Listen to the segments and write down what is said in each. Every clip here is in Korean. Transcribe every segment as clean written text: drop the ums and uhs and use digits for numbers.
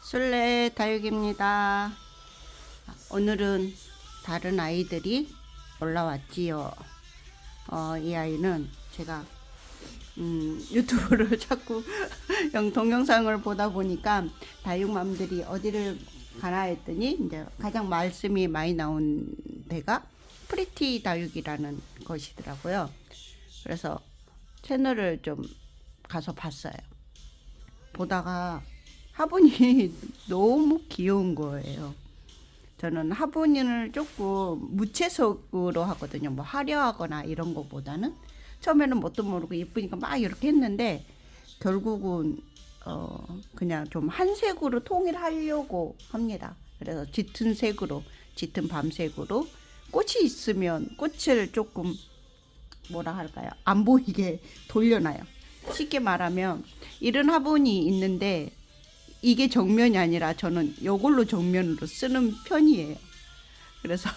술래 다육입니다. 오늘은 다른 아이들이 올라왔지요. 이 아이는 제가 유튜브를 자꾸 동영상을 보다 보니까 다육맘들이 어디를 가나 했더니 이제 가장 말씀이 많이 나온 데가 프리티 다육이라는 것이더라고요. 그래서 채널을 좀 가서 봤어요. 보다가 화분이 너무 귀여운 거예요. 저는 화분을 조금 무채색으로 하거든요. 뭐 화려하거나 이런 거보다는 처음에는 뭣도 모르고 예쁘니까 막 이렇게 했는데 결국은 그냥 좀 한색으로 통일하려고 합니다. 그래서 짙은 색으로, 짙은 밤색으로 꽃이 있으면 꽃을 조금 뭐라 할까요? 안 보이게 돌려놔요. 쉽게 말하면 이런 화분이 있는데 이게 정면이 아니라 저는 이걸로 정면으로 쓰는 편이에요. 그래서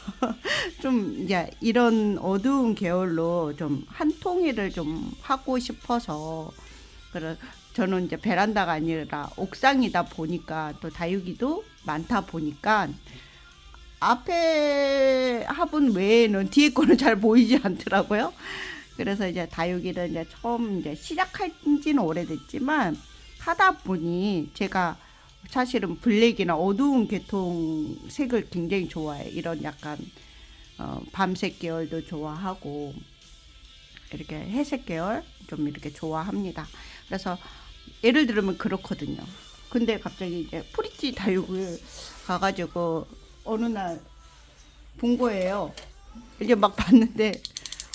좀 이제 이런 어두운 계열로 좀 한 통일을 좀 하고 싶어서 그래 저는 이제 베란다가 아니라 옥상이다 보니까 또 다육이도 많다 보니까 앞에 화분 외에는 뒤에 거는 잘 보이지 않더라고요. 그래서 이제 다육이를 이제 처음 이제 시작한 지는 오래됐지만 하다 보니 제가 사실은 블랙이나 어두운 계통 색을 굉장히 좋아해요. 이런 약간 밤색 계열도 좋아하고 이렇게 회색 계열 좀 이렇게 좋아합니다. 그래서 예를 들면 그렇거든요. 근데 갑자기 이제 프리티 다육을 가가지고 어느 날 본 거예요. 이제 막 봤는데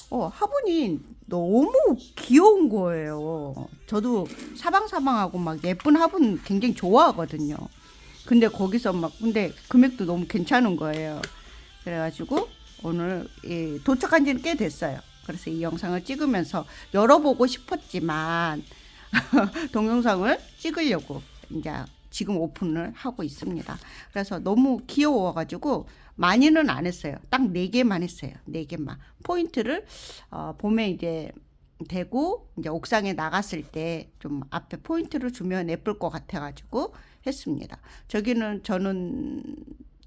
화분이 너무 귀여운 거예요. 저도 사방사방하고 막 예쁜 화분 굉장히 좋아하거든요. 근데 거기서 근데 금액도 너무 괜찮은 거예요. 그래가지고 오늘 도착한 지는 꽤 됐어요. 그래서 이 영상을 찍으면서 열어보고 싶었지만 동영상을 찍으려고 이제 지금 오픈을 하고 있습니다. 그래서 너무 귀여워가지고 많이는 안 했어요. 딱 4개만 했어요. 4개만. 포인트를 봄에 이제 대고 이제 옥상에 나갔을 때 좀 앞에 포인트를 주면 예쁠 것 같아가지고 했습니다. 저는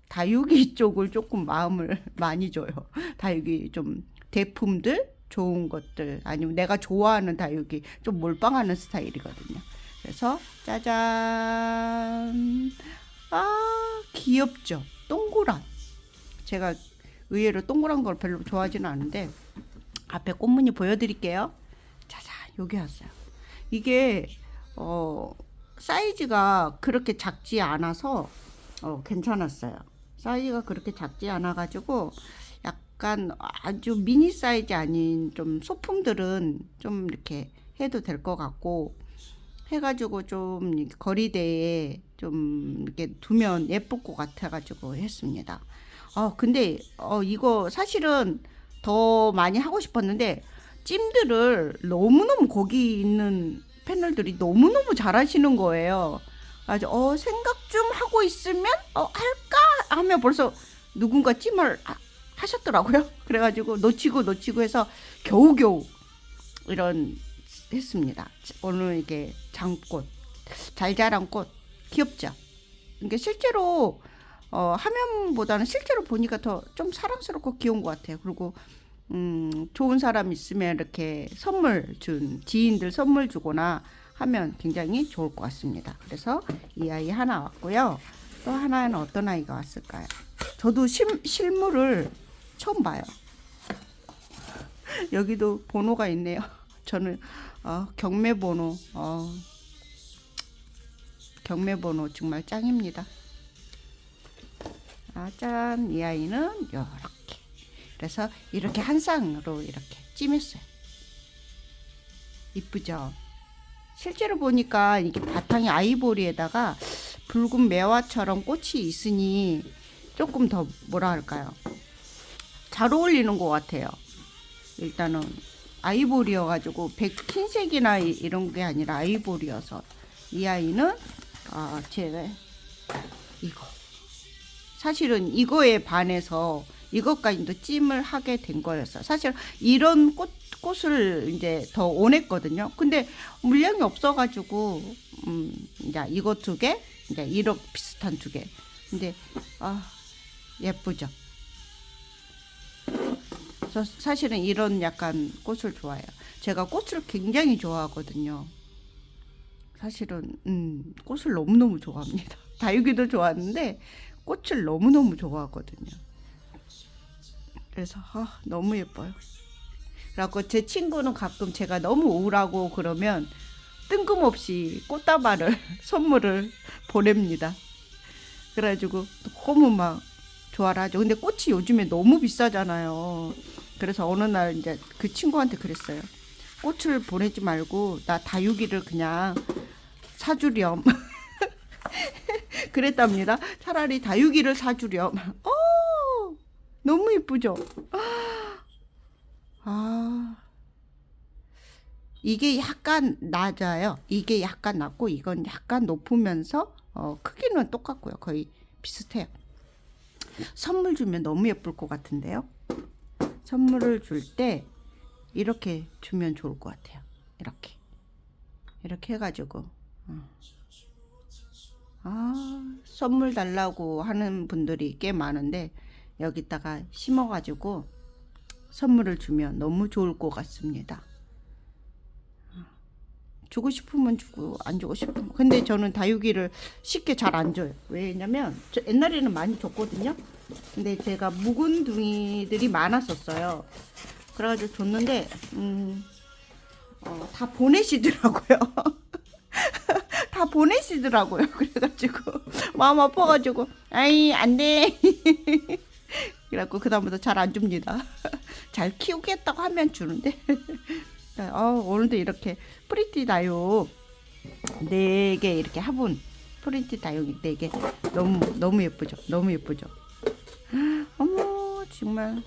다육이 쪽을 조금 마음을 많이 줘요. 다육이 좀 대품들 좋은 것들 아니면 내가 좋아하는 다육이 좀 몰빵하는 스타일이거든요. 그래서 짜잔, 귀엽죠. 동그란. 제가 의외로 동그란 걸 별로 좋아하지는 않은데 앞에 꽃무늬 보여드릴게요. 짜잔, 여기 왔어요. 이게 사이즈가 그렇게 작지 않아서 괜찮았어요. 사이즈가 그렇게 작지 않아 가지고 약간 아주 미니 사이즈 아닌 좀 소품들은 좀 이렇게 해도 될 것 같고 해가지고 좀 거리대에 좀 이렇게 두면 예쁠 것 같아가지고 했습니다. 근데 이거 사실은 더 많이 하고 싶었는데 찜들을 너무너무 거기 있는 패널들이 너무너무 잘하시는 거예요. 아주 생각 좀 하고 있으면 할까 하면 벌써 누군가 찜을 하셨더라고요. 그래가지고 놓치고 해서 겨우겨우 이런 했습니다. 오늘 이게 장꽃, 잘 자란 꽃 귀엽죠? 이게 실제로 화면보다는 실제로 보니까 더 좀 사랑스럽고 귀여운 것 같아요. 그리고 좋은 사람 있으면 이렇게 지인들 선물 주거나 하면 굉장히 좋을 것 같습니다. 그래서 이 아이 하나 왔고요. 또 하나는 어떤 아이가 왔을까요? 저도 실물을 처음 봐요. 여기도 번호가 있네요. 저는 경매번호 정말 짱입니다. 짠, 이 아이는 이렇게 그래서 이렇게 한 쌍으로 이렇게 찜했어요. 이쁘죠? 실제로 보니까 이게 바탕이 아이보리에다가 붉은 매화처럼 꽃이 있으니 조금 더 뭐라 할까요? 잘 어울리는 것 같아요. 일단은 아이보리여가지고 흰색이나 이런 게 아니라 아이보리여서 이 아이는 제가 이거 사실은 이거에 반해서 이것까지도 찜을 하게 된 거였어요. 사실 이런 꽃을 이제 더 원했거든요. 근데 물량이 없어가지고 이제 이거 2개 이제 1억 비슷한 2개. 근데 예쁘죠. 저 사실은 이런 약간 꽃을 좋아해요. 제가 꽃을 굉장히 좋아하거든요. 사실은 꽃을 너무너무 좋아합니다. 다육이도 좋아하는데 꽃을 너무너무 좋아하거든요. 그래서 너무 예뻐요. 그래갖고 제 친구는 가끔 제가 너무 우울하고 그러면 뜬금없이 꽃다발을 선물을 보냅니다. 그래가지고 너무 막 좋아라 하죠. 근데 꽃이 요즘에 너무 비싸잖아요. 그래서 어느 날 이제 그 친구한테 그랬어요. 꽃을 보내지 말고 나 다육이를 그냥 사주렴. 그랬답니다. 차라리 다육이를 사주렴. 너무 예쁘죠? 이게 약간 낮아요. 이게 약간 낮고 이건 약간 높으면서 크기는 똑같고요. 거의 비슷해요. 선물 주면 너무 예쁠 것 같은데요. 선물을 줄 때 이렇게 주면 좋을 것 같아요. 이렇게 해가지고 선물 달라고 하는 분들이 꽤 많은데 여기다가 심어가지고 선물을 주면 너무 좋을 것 같습니다. 주고 싶으면 주고 안 주고 싶으면. 근데 저는 다육이를 쉽게 잘 안 줘요. 왜냐면 저 옛날에는 많이 줬거든요. 근데 제가 묵은둥이들이 많았었어요. 그래가지고 줬는데 다 보내시더라고요. 다 보내시더라고요. 그래가지고 마음 아파가지고 아이 안돼. 그래갖고 그다음부터 잘 안 줍니다. 잘 키우겠다고 하면 주는데 오늘도 이렇게 프리티 다육 4개 이렇게 화분 프리티 다육이 4개 너무 예쁘죠. 너무 예쁘죠. 어머 정말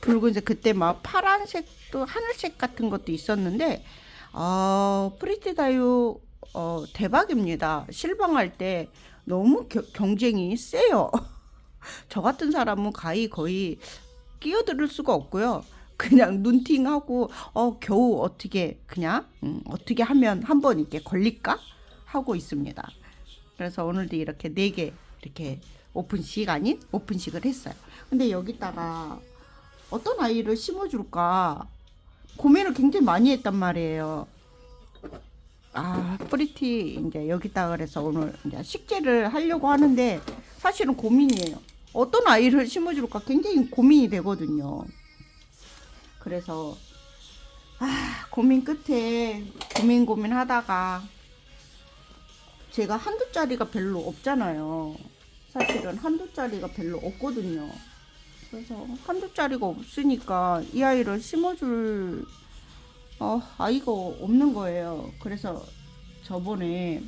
붉은색 그때 막 파란색도 하늘색 같은 것도 있었는데 프리티 다육 대박입니다. 실방할 때 너무 경쟁이 세요. 저 같은 사람은 거의 끼어들 수가 없고요. 그냥 눈팅하고 겨우 어떻게 그냥 어떻게 하면 한번 이렇게 걸릴까 하고 있습니다. 그래서 오늘도 이렇게 4개 이렇게 오픈식 아닌 오픈식을 했어요. 근데 여기다가 어떤 아이를 심어줄까 고민을 굉장히 많이 했단 말이에요. 프리티 이제 여기다가 그래서 오늘 이제 식재를 하려고 하는데 사실은 고민이에요. 어떤 아이를 심어줄까 굉장히 고민이 되거든요. 그래서 고민 끝에 고민하다가 제가 한두 짜리가 별로 없잖아요. 사실은 한두 짜리가 별로 없거든요. 그래서 한두 짜리가 없으니까 이 아이를 심어줄 아이가 없는 거예요. 그래서 저번에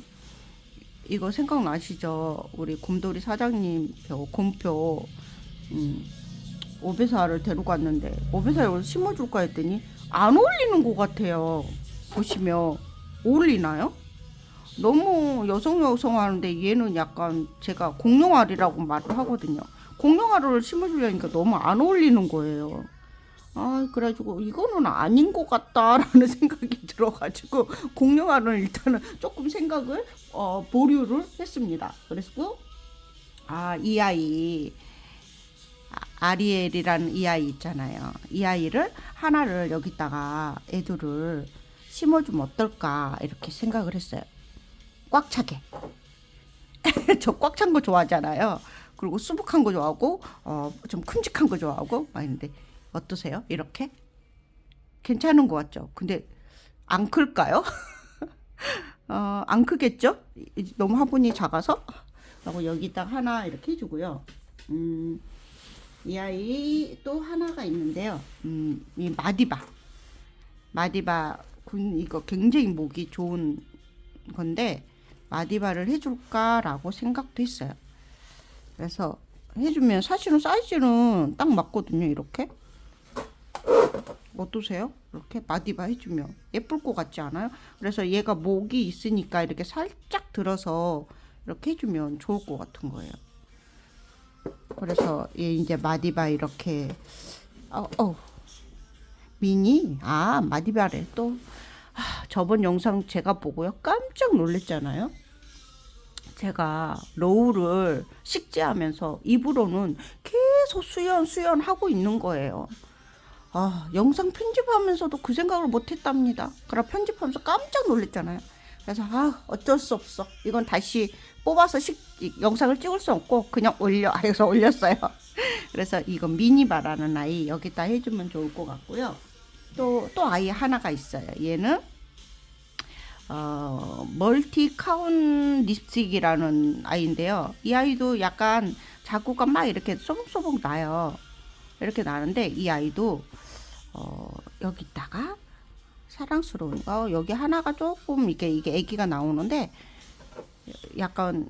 이거 생각나시죠? 우리 곰돌이 사장님 곰표 오베사를 데리고 갔는데 오베사를 심어줄까 했더니 안 어울리는 것 같아요. 보시면 어울리나요? 너무 여성하는데 얘는 약간 제가 공룡알이라고 말을 하거든요. 공룡알을 심어주려니까 너무 안 어울리는 거예요. 그래가지고 이거는 아닌 것 같다라는 생각이 들어가지고 공룡알은 일단은 조금 생각을 보류를 했습니다. 그래서 이 아이 아리엘이라는 이 아이 있잖아요. 이 아이를 하나를 여기다가 애들을 심어주면 어떨까 이렇게 생각을 했어요. 꽉 차게. 저 꽉 찬 거 좋아하잖아요. 그리고 수북한 거 좋아하고 좀 큼직한 거 좋아하고 막 있는데 어떠세요? 이렇게 괜찮은 것 같죠? 근데 안 클까요? 안 크겠죠? 너무 화분이 작아서. 그리고 여기다 하나 이렇게 해주고요. 이 아이 또 하나가 있는데요. 이 마디바 군 이거 굉장히 목이 좋은 건데 마디바를 해줄까라고 생각도 했어요. 그래서 해주면 사실은 사이즈는 딱 맞거든요. 이렇게 어떠세요? 이렇게 마디바 해주면 예쁠 것 같지 않아요? 그래서 얘가 목이 있으니까 이렇게 살짝 들어서 이렇게 해주면 좋을 것 같은 거예요. 그래서 얘 이제 마디바 이렇게 미니 마디바를 또 저번 영상 제가 보고요 깜짝 놀랐잖아요. 제가 로우를 식재하면서 입으로는 계속 수연 하고 있는 거예요. 영상 편집하면서도 그 생각을 못 했답니다. 그래 편집하면서 깜짝 놀랐잖아요. 그래서 어쩔 수 없어. 이건 다시 뽑아서 영상을 찍을 수 없고 그냥 해서 올렸어요. 그래서 이건 미니바라는 아이 여기다 해주면 좋을 것 같고요. 또 아이 하나가 있어요. 얘는 멀티 카운 립스틱이라는 아이인데요. 이 아이도 약간 자국가 막 이렇게 쏘복쏘복 나요. 이렇게 나는데 이 아이도 여기다가 사랑스러운 거 여기 하나가 조금 이게 애기가 나오는데 약간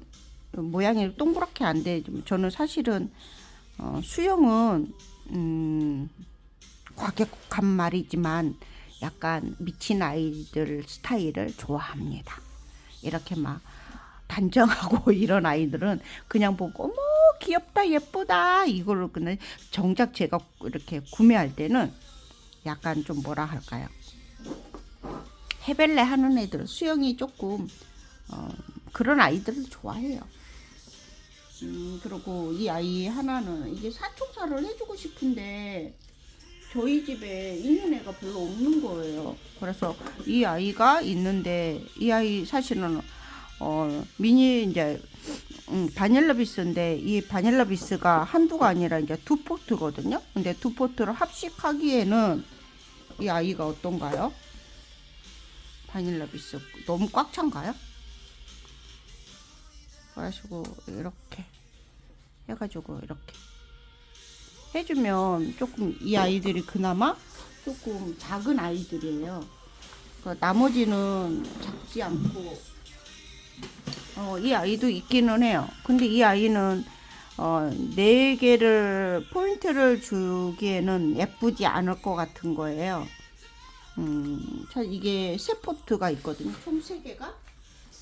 모양이 동그랗게 안 돼. 저는 사실은 수영은 과격한 말이지만 약간 미친 아이들 스타일을 좋아합니다. 이렇게 막 단정하고 이런 아이들은 그냥 보고 어머 귀엽다 예쁘다 이거를 그냥 정작 제가 이렇게 구매할 때는 약간 좀 뭐라 할까요? 해벨레 하는 애들 수영이 조금 그런 아이들을 좋아해요. 그리고 이 아이 하나는 이게 사총사를 해주고 싶은데 저희 집에 있는 애가 별로 없는 거예요. 그래서 이 아이가 있는데 이 아이 사실은 미니 이제 바닐라 비스인데 이 바닐라 비스가 한두가 아니라 이제 두 포트거든요. 근데 두 포트를 합식하기에는 이 아이가 어떤가요? 바닐라 비스 너무 꽉 찬가요? 그래가지고 이렇게 해가지고 이렇게 해주면 조금 이 아이들이 그나마 조금 작은 아이들이에요. 나머지는 작지 않고 이 아이도 있기는 해요. 근데 이 아이는 4개를 포인트를 주기에는 예쁘지 않을 것 같은 거예요. 이게 세 포트가 있거든요. 총 3개가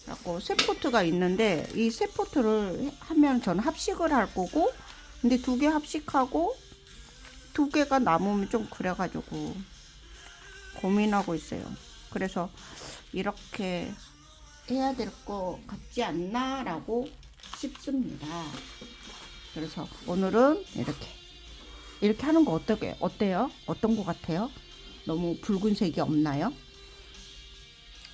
그래갖고 세 포트가 있는데 이 세 포트를 하면 저는 합식을 할 거고 근데 2개 합식하고 2개가 남으면 좀 그래가지고 고민하고 있어요. 그래서 이렇게 해야 될 것 같지 않나 라고 싶습니다. 그래서 오늘은 이렇게 하는 거 어때요? 어떤 것 같아요? 너무 붉은색이 없나요?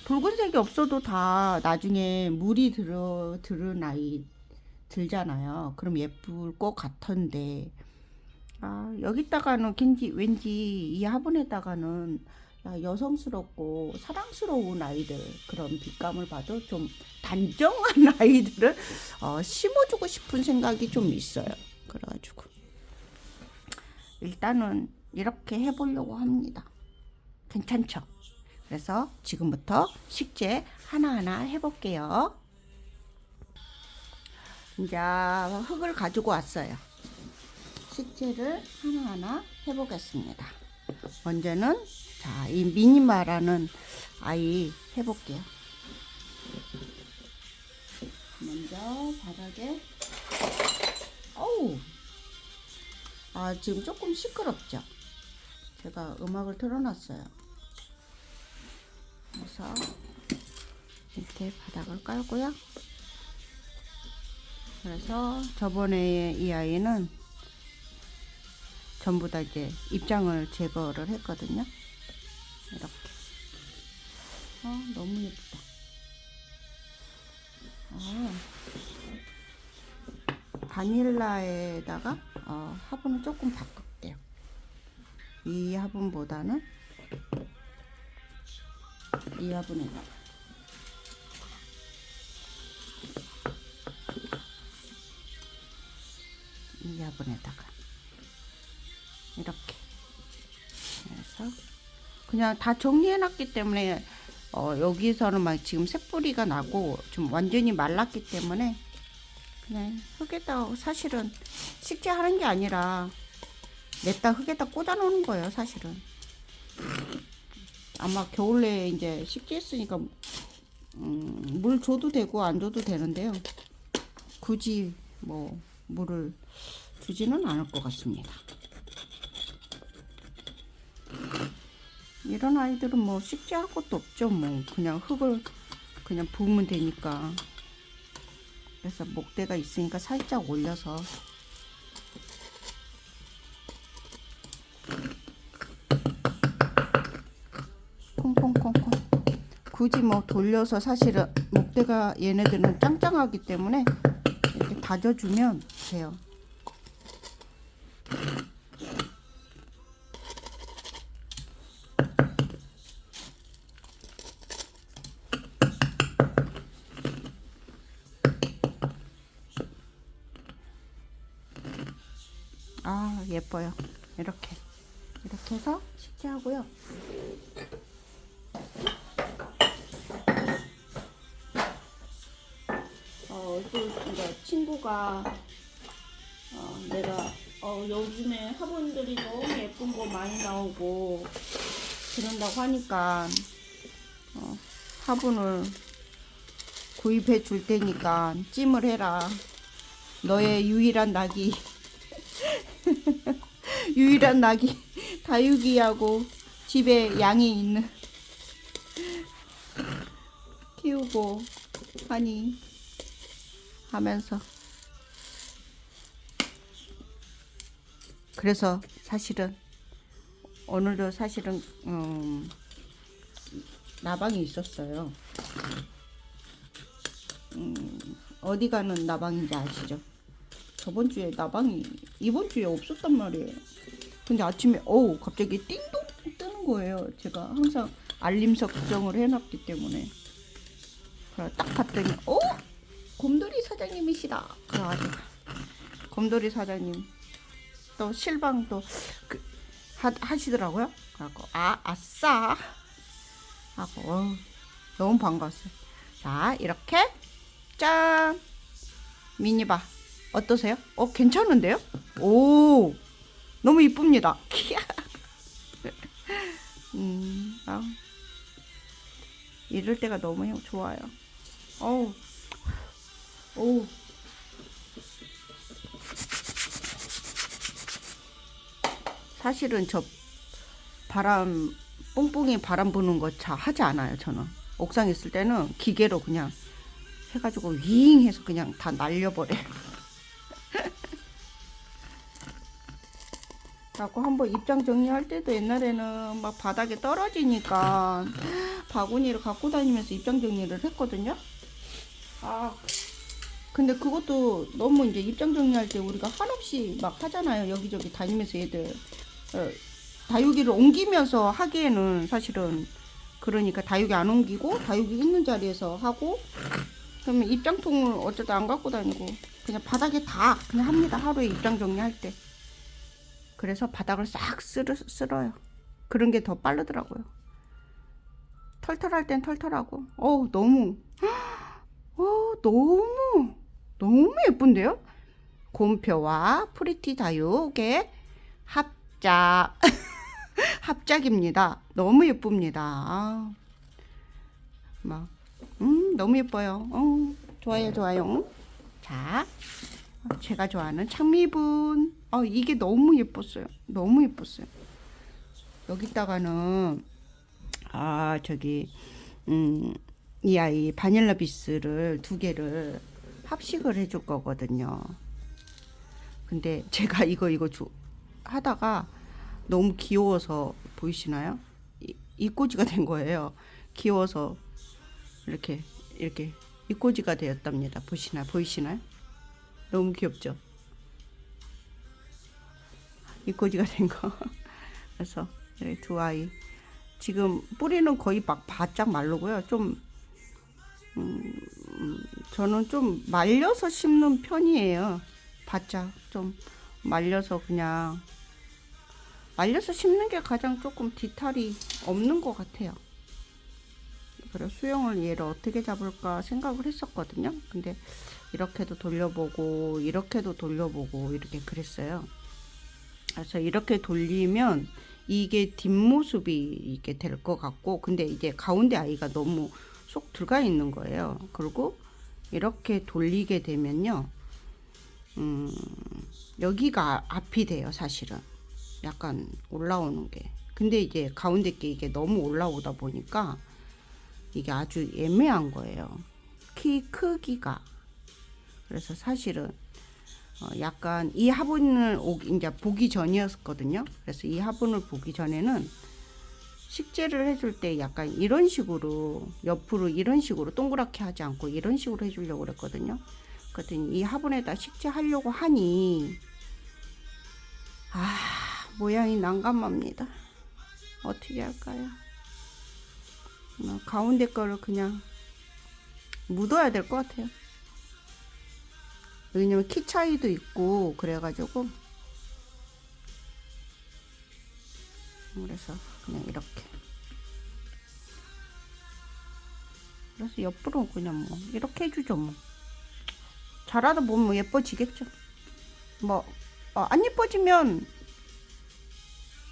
붉은색이 없어도 다 나중에 물이 들은 아이 들잖아요. 그럼 예쁠 것 같은데 여기다가는 왠지 이 화분에다가는 여성스럽고 사랑스러운 아이들 그런 빛감을 봐도 좀 단정한 아이들을 심어주고 싶은 생각이 좀 있어요. 그래가지고 일단은 이렇게 해보려고 합니다. 괜찮죠? 그래서 지금부터 식재 하나하나 해볼게요. 이제 흙을 가지고 왔어요. 식재를 하나하나 해보겠습니다. 먼저는 이 미니마라는 아이 해볼게요. 먼저 바닥에 지금 조금 시끄럽죠? 제가 음악을 틀어놨어요. 그래서 이렇게 바닥을 깔고요. 그래서 저번에 이 아이는 전부 다 이제 입장을 제거를 했거든요. 이렇게. 너무 예쁘다. 바닐라에다가 화분을 조금 바꿀게요. 이 화분보다는 이 화분에다가 이렇게 해서 그냥 다 정리해 놨기 때문에 여기서는 막 지금 새뿌리가 나고 좀 완전히 말랐기 때문에 그냥 흙에다 사실은 식재하는 게 아니라 냈다 흙에다 꽂아 놓는 거예요. 사실은 아마 겨울 내에 이제 식재했으니까 물 줘도 되고 안 줘도 되는데요. 굳이 뭐 물을 주지는 않을 것 같습니다. 이런 아이들은 뭐 식재할 것도 없죠. 뭐 그냥 흙을 그냥 부으면 되니까. 그래서 목대가 있으니까 살짝 올려서 콩콩콩콩. 굳이 뭐 돌려서 사실은 목대가 얘네들은 짱짱하기 때문에 이렇게 다져주면 돼요. 아 예뻐요. 이렇게 해서 식재하고요. 또 이제 친구가 내가 요즘에 화분들이 너무 예쁜 거 많이 나오고 그런다고 하니까 화분을 구입해 줄 테니까 찜을 해라. 너의 유일한 낙이 유일한 낙이 다육이하고 집에 양이 있는 키우고 하니 하면서 그래서 사실은 오늘도 사실은 나방이 있었어요. 어디 가는 나방인지 아시죠? 저번 주에 나방이 이번 주에 없었단 말이에요. 근데 아침에 갑자기 띵동 뜨는 거예요. 제가 항상 알림 설정을 해놨기 때문에. 그래서 딱 봤더니 곰돌이 사장님이시다. 그래가지고 곰돌이 사장님 또 실방도 하시더라고요. 그래갖고 아싸 하고 너무 반가웠어요. 자 이렇게 짠 미니바 어떠세요? 괜찮은데요? 오 너무 이쁩니다. 이럴 때가 너무 좋아요. 사실은 저 바람 뽕뽕이 바람 부는 거 잘 하지 않아요. 저는 옥상에 있을 때는 기계로 그냥 해가지고 윙 해서 그냥 다 날려버려요. 자꾸 한번 입장 정리할 때도 옛날에는 막 바닥에 떨어지니까 바구니를 갖고 다니면서 입장 정리를 했거든요. 근데 그것도 너무 이제 입장 정리할 때 우리가 한없이 막 하잖아요. 여기저기 다니면서 얘들 다육이를 옮기면서 하기에는 사실은 그러니까 다육이 안 옮기고 다육이 있는 자리에서 하고 그러면 입장통을 어쩌다 안 갖고 다니고 그냥 바닥에 다 그냥 합니다. 하루에 입장 정리할 때. 그래서 바닥을 싹 쓸어요. 그런 게 더 빠르더라고요. 털털할 땐 털털하고 너무 너무 예쁜데요? 곰표와 프리티 다육의 합작 합작입니다. 너무 예쁩니다. 너무 예뻐요. 좋아요. 자, 제가 좋아하는 장미분. 이게 너무 예뻤어요. 여기다가는 이 아이 바닐라 비스를 2개를 합식을 해줄 거거든요. 근데 제가 이거 하다가 너무 귀여워서 보이시나요? 이꼬지가 된 거예요. 귀여워서 이렇게 이꼬지가 되었답니다. 보이시나요? 너무 귀엽죠? 이꼬지가 된 거. 그래서 두 아이 지금 뿌리는 거의 막 바짝 마르고요. 저는 좀 말려서 심는 편이에요. 바짝 좀 말려서 그냥 말려서 심는 게 가장 조금 디탈이 없는 것 같아요. 그래서 수영을 얘를 어떻게 잡을까 생각을 했었거든요. 근데 이렇게도 돌려보고 이렇게도 돌려보고 이렇게 그랬어요. 그래서 이렇게 돌리면 이게 뒷모습이 이게 될 것 같고, 근데 이제 가운데 아이가 너무 쏙 들어가 있는 거예요. 그리고 이렇게 돌리게 되면요, 여기가 앞이 돼요. 사실은 약간 올라오는 게. 근데 이제 가운데 게 이게 너무 올라오다 보니까 이게 아주 애매한 거예요. 키 크기가. 그래서 사실은 약간 이 화분을 이제 보기 전이었거든요. 그래서 이 화분을 보기 전에는 식재를 해줄 때 약간 이런 식으로 옆으로 이런 식으로 동그랗게 하지 않고 이런 식으로 해주려고 그랬거든요. 그랬더니 이 화분에다 식재하려고 하니 모양이 난감합니다. 어떻게 할까요? 가운데 거를 그냥 묻어야 될 것 같아요. 왜냐면 키 차이도 있고 그래가지고, 그래서 그냥 이렇게, 그래서 옆으로 그냥 뭐 이렇게 해주죠. 뭐 잘하다 보면 뭐 예뻐지겠죠. 뭐 안 예뻐지면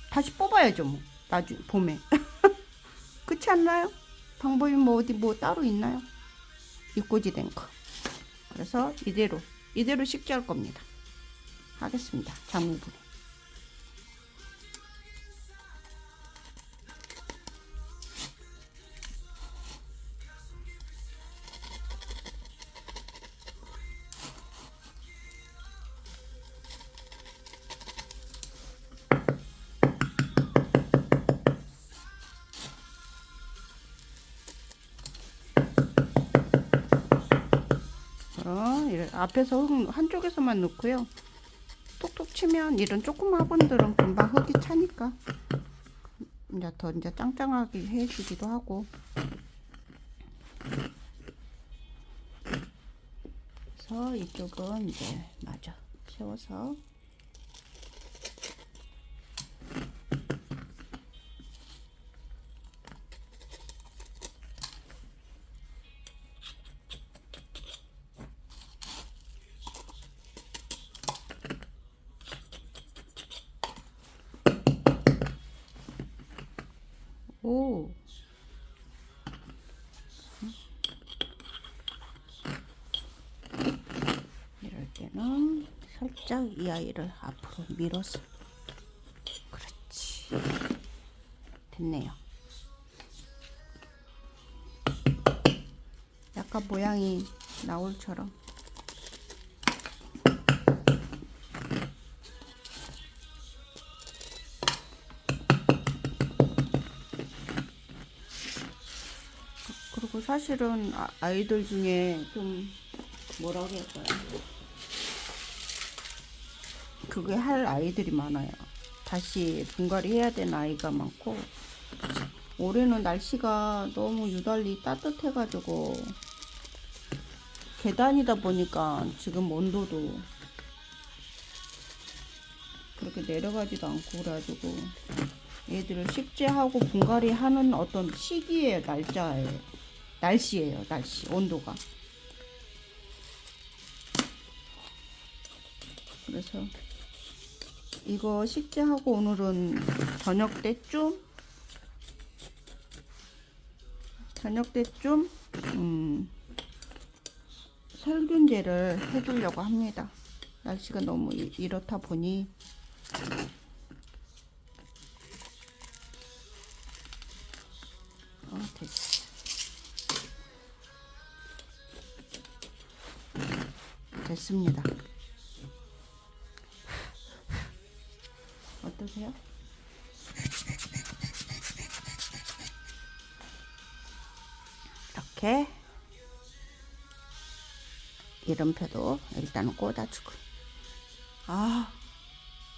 다시 뽑아야죠. 뭐 나중에 봄에. 그렇지 않나요? 방법이 뭐 어디 뭐 따로 있나요? 입꼬지 된 거. 그래서 이대로 식재할 겁니다. 하겠습니다. 작물분에. 앞에서 한쪽에서만 넣고요. 톡톡 치면 이런 조그만 화분들은 금방 흙이 차니까 이제 더 이제 짱짱하게 해주기도 하고. 그래서 이쪽은 이제 마저 세워서 오. 이럴 때는 살짝 이 아이를 앞으로 밀어서, 그렇지. 됐네요. 약간 모양이 나올처럼. 그리고 사실은 아이들 중에 좀 뭐라 그럴까요? 그게 할 아이들이 많아요. 다시 분갈이 해야 되는 아이가 많고, 올해는 날씨가 너무 유달리 따뜻해가지고 계단이다 보니까 지금 온도도 그렇게 내려가지도 않고 그래가지고 얘들을 식재하고 분갈이 하는 어떤 시기의 날씨예요. 날씨 온도가. 그래서 이거 식재하고 오늘은 저녁 때쯤 살균제를 해주려고 합니다. 날씨가 너무 이렇다 보니. 됐어. 됐습니다. 어떠세요? 이렇게 이름표도 일단은 꽂아주고.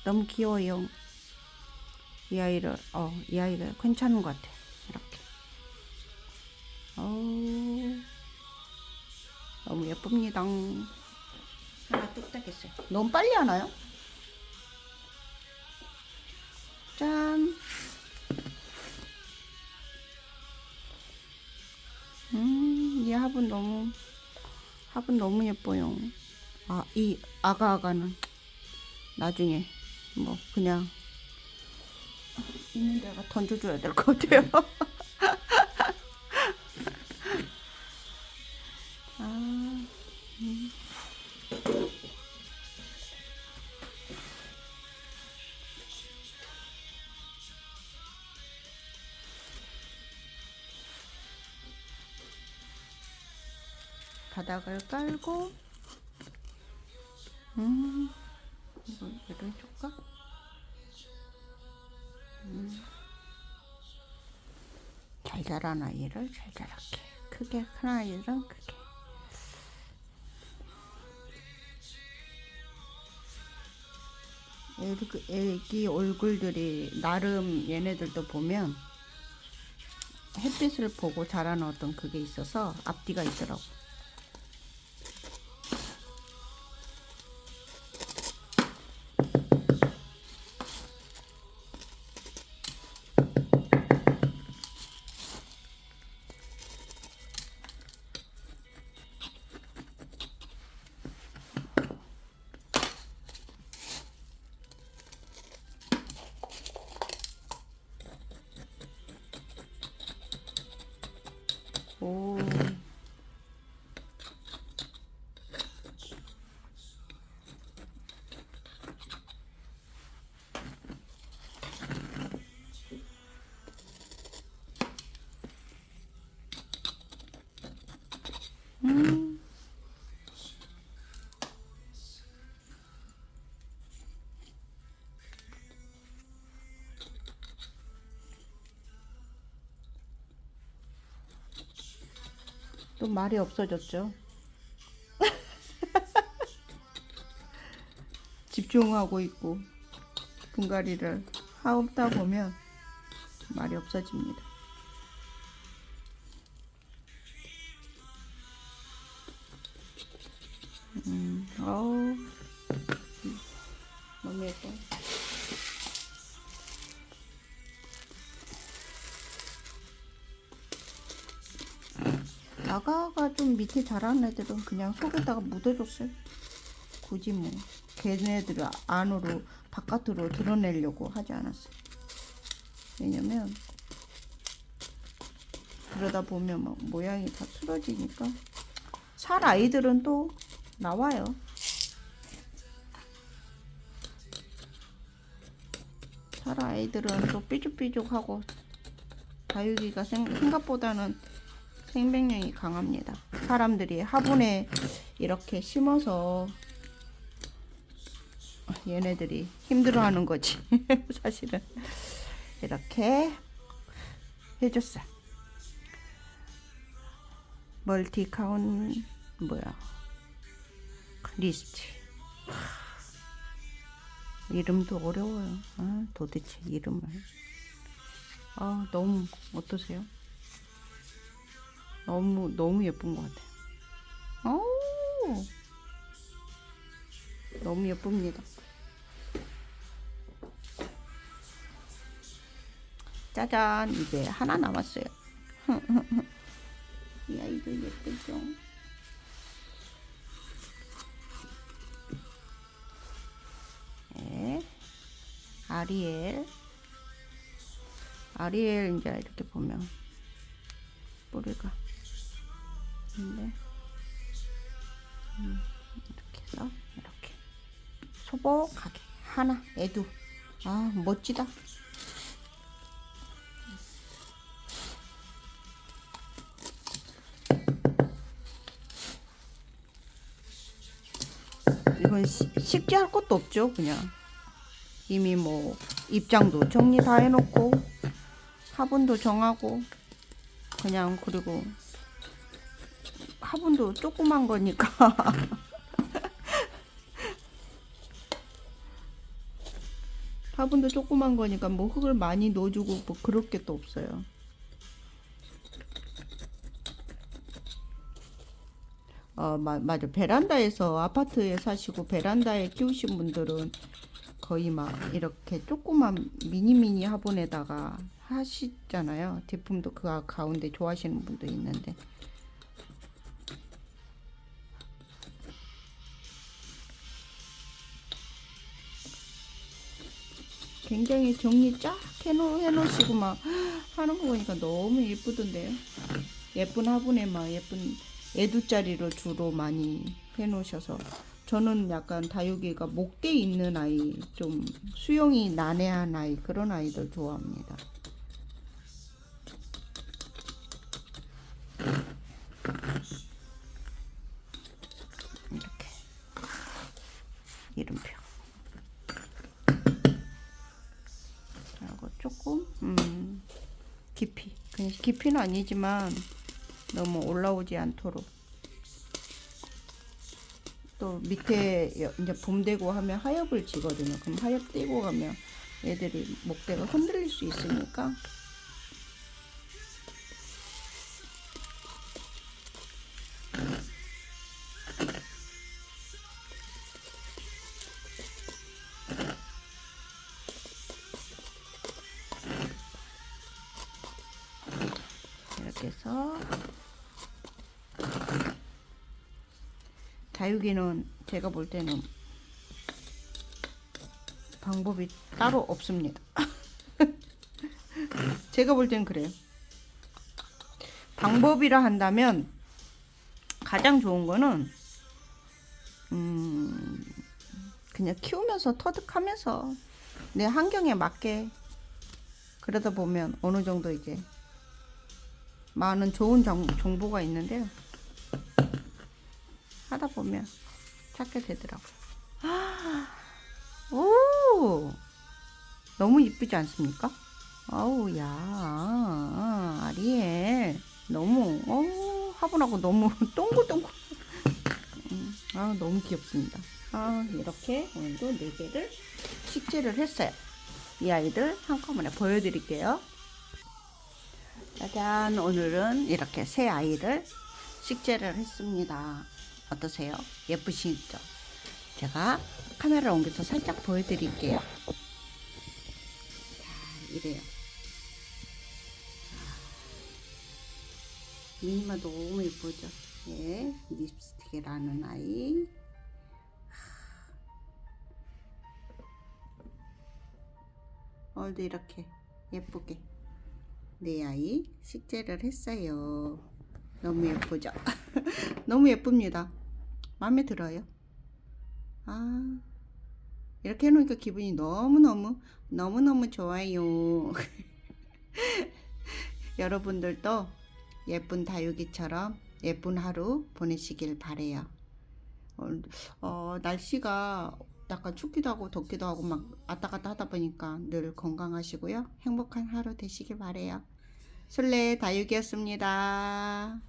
너무 귀여워요. 이 아이가 괜찮은 것 같아. 이렇게. 너무 예쁩니다. 하나 뚝딱했어요. 너무 빨리 하나요? 짠. 이 화분 너무 예뻐요. 이 아가는 나중에 뭐 그냥 있는 데가 던져줘야 될 것 같아요. 바닥을 깔고 이거 얘를 해줄까? 잘 자란 아이를 잘 자랄게. 크게 큰 아이들은 크게. 애기 얼굴들이 나름 얘네들도 보면 햇빛을 보고 자라는 어떤 그게 있어서 앞뒤가 있더라고. 오. 또 말이 없어졌죠. 집중하고 있고 분갈이를 하다 보면 말이 없어집니다. 어우, 너무 예뻐. 나가가 좀 밑에 자라는 애들은 그냥 속에다가 묻어줬어요. 굳이 뭐 걔네들을 안으로 바깥으로 드러내려고 하지 않았어요. 왜냐면 그러다 보면 막 모양이 다 틀어지니까. 살 아이들은 또 나와요. 살 아이들은 또 삐죽삐죽하고 다육이가 생각보다는 생명력이 강합니다. 사람들이 화분에 이렇게 심어서 얘네들이 힘들어하는 거지. 사실은 이렇게 해줬어. 멀티카운 뭐야 리스트. 이름도 어려워요. 도대체 이름을. 너무 어떠세요? 너무 예쁜 것 같아요. 너무 예쁩니다. 짜잔, 이제 하나 남았어요. 이 아이도 예쁘죠? 네. 아리엘 이제 이렇게 보면 뿌리가 있는데 이렇게 해서 이렇게 소복하게 하나 애두. 멋지다. 이건 식재할 것도 없죠. 그냥 이미 뭐 입장도 정리 다 해놓고 화분도 정하고 그냥. 그리고 화분도 조그만 거니까 화분도 조그만 거니까 뭐 흙을 많이 넣어주고 뭐 그럴 게 또 없어요. 맞아. 베란다에서 아파트에 사시고 베란다에 키우신 분들은 거의 막 이렇게 조그만 미니미니 화분에다가 하시잖아요. 제품도 그 가운데 좋아하시는 분도 있는데. 굉장히 정리 쫙 해놓으시고 막 하는 거 보니까 너무 예쁘던데요. 예쁜 화분에 막 예쁜 애두짜리로 주로 많이 해놓으셔서. 저는 약간 다육이가 목대 있는 아이, 좀 수영이 난해한 아이, 그런 아이들 좋아합니다. 이렇게 이름표. 그리고 조금 깊이. 그냥 깊이는 아니지만 너무 올라오지 않도록. 또 밑에 이제 봄 되고 하면 하엽을 지거든요. 그럼 하엽 떼고 가면 얘들이 목대가 흔들릴 수 있으니까. 이렇게 해서 다육이는 제가 볼 때는 방법이 따로 없습니다. 제가 볼 때는 그래요. 방법이라 한다면 가장 좋은 거는 그냥 키우면서 터득하면서 내 환경에 맞게 그러다 보면 어느 정도 이제 많은 좋은 정보가 있는데요. 하다 보면 찾게 되더라고요. 오, 너무 이쁘지 않습니까? 아우, 야, 아리엘. 너무, 화분하고 너무 동글동글. 아, 너무 귀엽습니다. 아, 이렇게 오늘도 4개를 식재를 했어요. 이 아이들 한꺼번에 보여드릴게요. 짜잔, 오늘은 이렇게 새 아이를 식재를 했습니다. 어떠세요? 예쁘시죠? 제가 카메라를 옮겨서 살짝 보여드릴게요. 자, 이래요. 미니마 너무 예쁘죠? 예, 립스틱이라는 아이. 오늘도 이렇게 예쁘게 네 아이 식재를 했어요. 너무 예쁘죠? 너무 예쁩니다. 마음에 들어요. 아, 이렇게 해놓으니까 기분이 너무너무 좋아요. 여러분들도 예쁜 다육이처럼 예쁜 하루 보내시길 바래요. 날씨가 약간 춥기도 하고 덥기도 하고 막 왔다 갔다 하다 보니까 늘 건강하시고요. 행복한 하루 되시길 바래요. 술래 다육이었습니다.